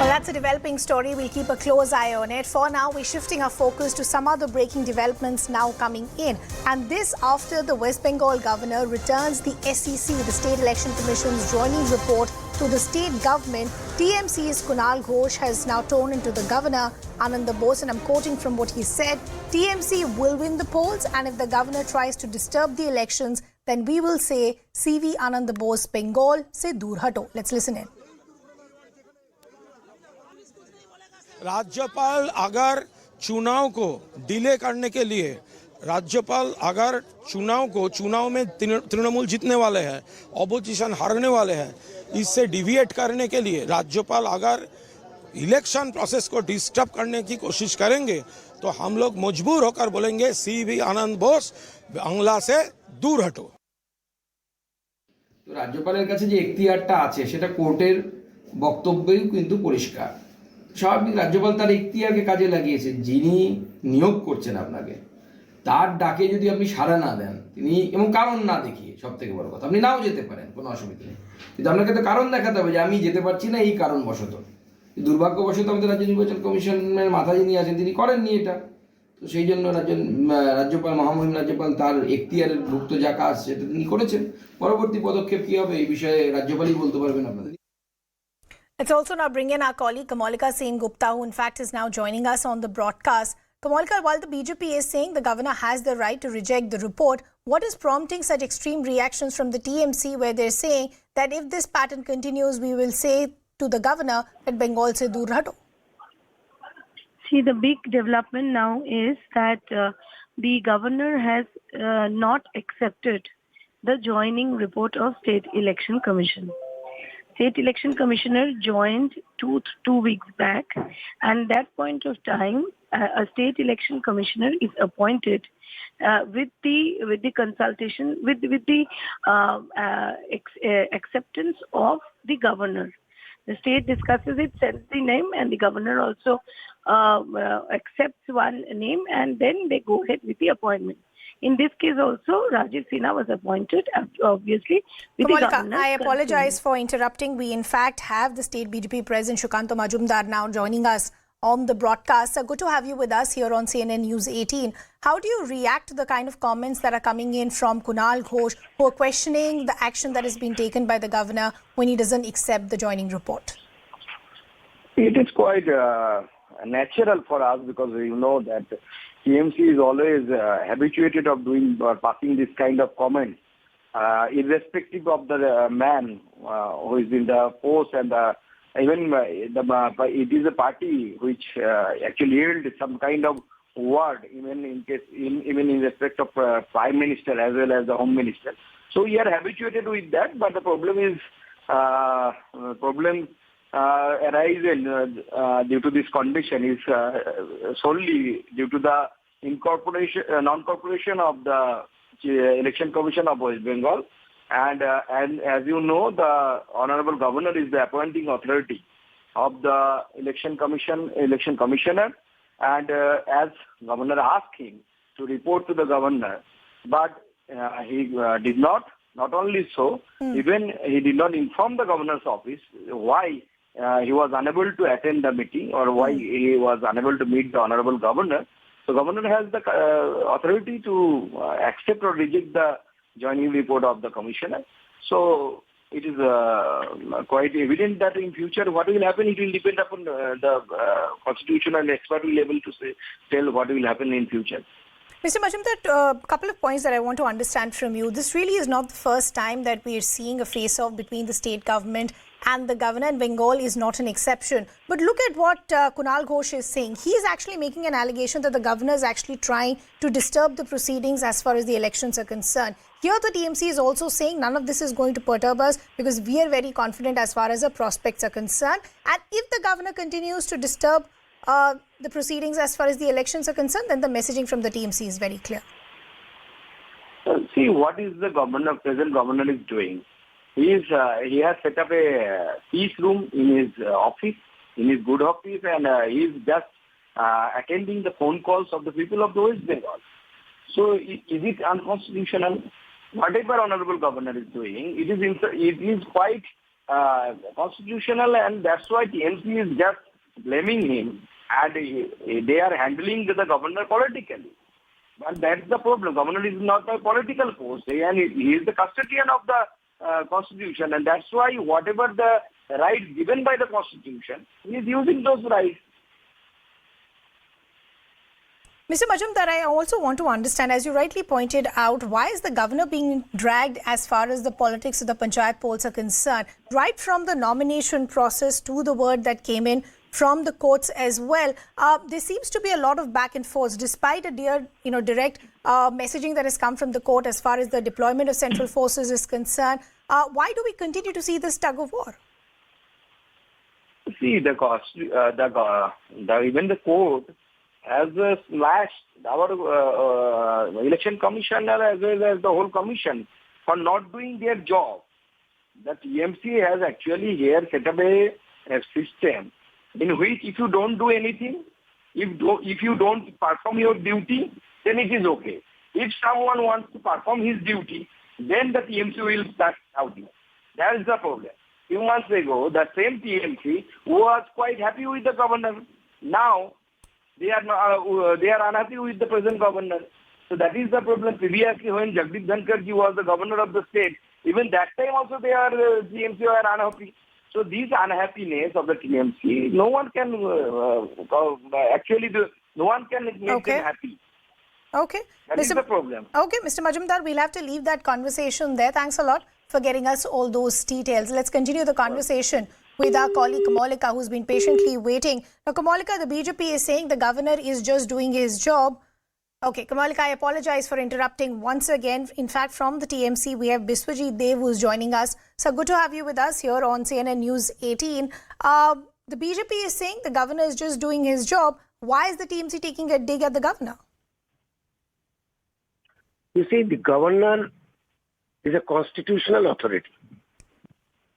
Well, that's a developing story. We'll keep a close eye on it. For now, we're shifting our focus to some other breaking developments now coming in. And this after the West Bengal governor returns the SEC, the State Election Commission's joining report to the state government. TMC's Kunal Ghosh has now torn into the governor, Ananda Bose, and I'm quoting from what he said. TMC will win the polls, and if the governor tries to disturb the elections, then we will say, CV Ananda Bose, Bengal se dur hato. Let's listen in. राज्यपाल अगर चुनाव को delay करने के लिए राज्यपाल अगर चुनाव में तृणमूल जीतने वाले हैं, ऑपोजिशन हारने वाले हैं, इससे डिविएट करने के लिए राज्यपाल अगर इलेक्शन प्रोसेस को डिस्टर्ब करने की कोशिश करेंगे तो हम लोग मजबूर होकर बोलेंगे CV आनंद बोस बांग्ला से दूर हटो। তো রাজ্যপালের কাছে যে এখতিয়ারটা আছে সেটা কোর্টের বক্তব্যেই কিন্তু পরিষ্কার। স্বাভাবিক রাজ্যপাল তার এখতিয়ারকে কাজে লাগিয়েছে। যিনি নিয়োগ করছেন আপনাকে, তার ডাকে যদি আপনি সাড়া না দেন, তিনি এবং কারণ না দেখিয়ে, সব থেকে বড় কথা, আপনি নাও যেতে পারেন, কোনো অসুবিধা নেই, কিন্তু আপনাকে তো কারণ দেখাতে হবে যে আমি যেতে পারছি না এই কারণবশত। দুর্ভাগ্যবশত আমাদের রাজ্য নির্বাচন কমিশনের মাথা যিনি আছেন তিনি করেননি এটা। তো সেই জন্য রাজ্যপাল মহামহিম রাজ্যপাল তার এখতিয়ারের ভুক্ত যা কাজ সেটা তিনি করেছেন। পরবর্তী পদক্ষেপ কি হবে এই বিষয়ে রাজ্যপালই বলতে পারবেন আপনাদের। Let's also now bring in our colleague Kamalika Sen Gupta, who in fact is now joining us on the broadcast. Kamalika, while the BJP is saying the governor has the right to reject the report, what is prompting such extreme reactions from the TMC where they're saying that if this pattern continues, we will say to the governor that Bengal se dur hato? See, the big development now is that the governor has not accepted the joining report of State Election Commission. State Election Commissioner joined two weeks back, and that point of time, a State Election Commissioner is appointed with the consultation with the acceptance of the governor. The state discusses it, sends the name, and the governor also accepts one name, and then they go ahead with the appointment. In this case also, Rajiva Sinha was appointed, obviously, with Kamalika, the governor. I apologize for interrupting. We, in fact, have the state BJP president, Shukanto Majumdar, now joining us on the broadcast. Good to have you with us here on CNN News 18. How do you react to the kind of comments that are coming in from Kunal Ghosh, who are questioning the action that has been taken by the governor when he doesn't accept the joining report? It is quite natural for us because you know that TMC is always habituated of doing or passing this kind of comments, irrespective of the man who is in the post, and even it is a party which actually held some kind of word, even in respect of Prime Minister as well as the Home Minister. So we are habituated with that, but the problem is arises due to this condition is solely due to the non-corporation of the Election Commission of West Bengal, and as you know, the Honorable Governor is the appointing authority of the election commissioner, and as Governor asked him to report to the governor, but he did not. Not only so, even he did not inform the governor's office why he was unable to attend the meeting or why he was unable to meet the Honorable Governor. So Governor has the authority to accept or reject the joining report of the Commissioner. So it is quite evident that in future what will happen, it will depend upon the constitutional expert will be able to tell what will happen in future. Mr. Majumdar, a couple of points that I want to understand from you. This really is not the first time that we are seeing a face-off between the state government and the governor, and Bengal is not an exception. But look at what Kunal Ghosh is saying. He is actually making an allegation that the governor is actually trying to disturb the proceedings as far as the elections are concerned. Here the TMC is also saying none of this is going to perturb us because we are very confident as far as the prospects are concerned. And if the governor continues to disturb the proceedings as far as the elections are concerned, then the messaging from the TMC is very clear. See, what is the present governor is doing? He has set up a peace room in his office, in his good office, and he is just attending the phone calls of the people of the West Bengal. So is it unconstitutional? Whatever Honorable Governor is doing, it is quite constitutional, and that's why TMC is just blaming him, and they are handling the governor politically. But that's the problem. Governor is not a political post, and he is the custodian of the constitution, and that's why whatever the rights given by the constitution, he is using those rights. Mr. Majumdar, I also want to understand, as you rightly pointed out, why is the governor being dragged as far as the politics of the Panchayat polls are concerned, right from the nomination process to the word that came in from the courts as well. There seems to be a lot of back and forth, despite a direct messaging that has come from the court as far as the deployment of central forces is concerned. Why do we continue to see this tug of war? See, even the court has slashed our election commissioner as well as the whole commission for not doing their job. The TMC has actually here set up a system in which if you don't do anything, if you don't perform your duty, then it is okay. If someone wants to perform his duty, then the TMC will start shouting. That is the problem. Few months ago, the same TMC was quite happy with the governor. Now, they are unhappy with the present governor. So that is the problem. Previously, when Jagdeep Dhankarji was the governor of the state, even that time also TMC were unhappy. So these unhappiness of the TMC, no one can make them happy. Okay. That is the problem. Okay, Mr. Majumdar, we'll have to leave that conversation there. Thanks a lot for getting us all those details. Let's continue the conversation with our colleague Kamalika, who's been patiently waiting. Now, Kamalika, the BJP is saying the governor is just doing his job. Okay, Kamalika, I apologize for interrupting once again. In fact, from the TMC, we have Biswajit Dev, who's joining us. So good to have you with us here on CNN News 18. The BJP is saying the governor is just doing his job. Why is the TMC taking a dig at the governor? You see, the governor is a constitutional authority.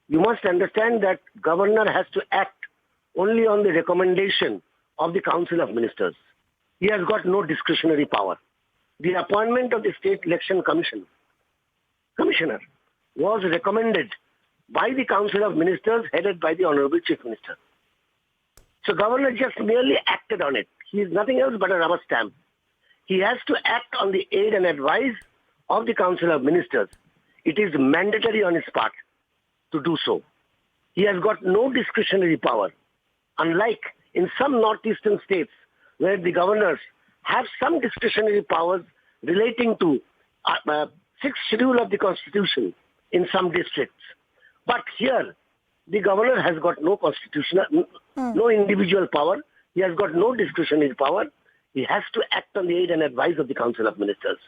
You must understand that governor has to act only on the recommendation of the Council of Ministers. He has got no discretionary power. The appointment of the State Election Commissioner was recommended by the Council of Ministers headed by the Honorable Chief Minister. So governor just merely acted on it. He is nothing else but a rubber stamp. He has to act on the aid and advice of the Council of Ministers. It is mandatory on his part to do so. He has got no discretionary power. Unlike in some northeastern states where the governors have some discretionary powers relating to 6th schedule of the Constitution in some districts. But here, the governor has got no constitutional, no individual power. He has got no discretionary power. He has to act on the aid and advice of the Council of Ministers.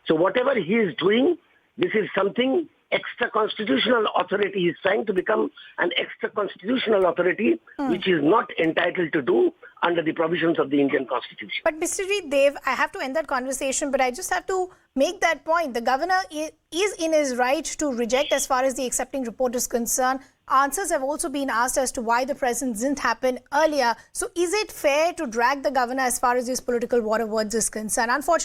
So whatever he is doing, this is something extra constitutional authority. He is trying to become an extra constitutional authority, which is not entitled to do under the provisions of the Indian Constitution. But Mr. Dev, I have to end that conversation, but I just have to make that point. The governor is in his right to reject as far as the accepting report is concerned. Answers have also been asked as to why the presence didn't happen earlier. So is it fair to drag the governor as far as his political water words is concerned? Unfortunately,